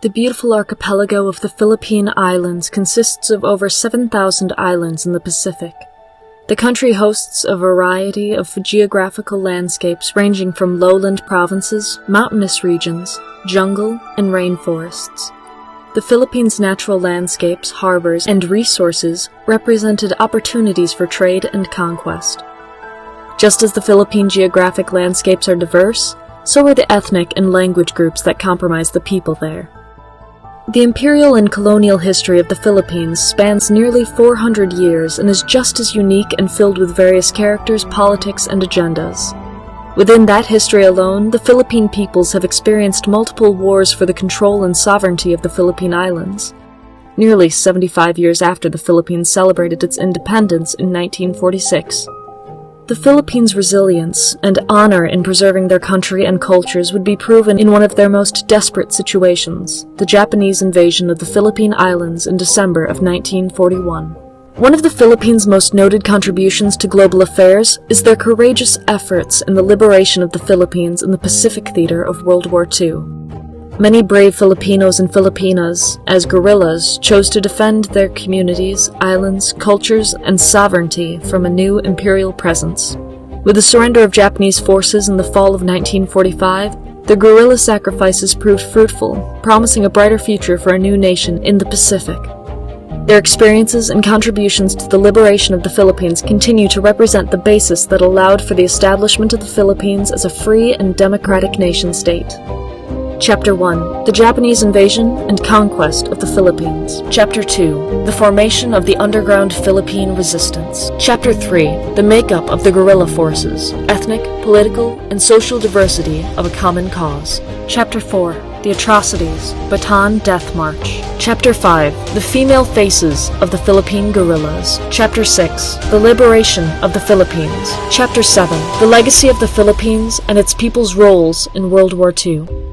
The beautiful archipelago of the Philippine Islands consists of over 7,000 islands in the Pacific. The country hosts a variety of geographical landscapes ranging from lowland provinces, mountainous regions, jungle, and rainforests. The Philippines' natural landscapes, harbors, and resources represented opportunities for trade and conquest. Just as the Philippine geographic landscapes are diverse, so are the ethnic and language groups that comprise the people there. The imperial and colonial history of the Philippines spans nearly 400 years and is just as unique and filled with various characters, politics, and agendas. Within that history alone, the Philippine peoples have experienced multiple wars for the control and sovereignty of the Philippine Islands. Nearly 75 years after the Philippines celebrated its independence in 1946. The Philippines' resilience and honor in preserving their country and cultures would be proven in one of their most desperate situations, the Japanese invasion of the Philippine Islands in December of 1941. One of the Philippines' most noted contributions to global affairs is their courageous efforts in the liberation of the Philippines in the Pacific theater of World War II. Many brave Filipinos and Filipinas, as guerrillas, chose to defend their communities, islands, cultures, and sovereignty from a new imperial presence. With the surrender of Japanese forces in the fall of 1945, the guerrilla sacrifices proved fruitful, promising a brighter future for a new nation in the Pacific. Their experiences and contributions to the liberation of the Philippines continue to represent the basis that allowed for the establishment of the Philippines as a free and democratic nation-state. Chapter 1. The Japanese Invasion and Conquest of the Philippines. Chapter 2. The Formation of the Underground Philippine Resistance. Chapter 3. The Makeup of the Guerrilla Forces, Ethnic, Political, and Social Diversity of a Common Cause. Chapter 4. The Atrocities, BATAAN Death March. Chapter 5. The Female Faces of the Philippine Guerrillas. Chapter 6. The Liberation of the Philippines. Chapter 7. The Legacy of the Philippines and its people's roles in World War II.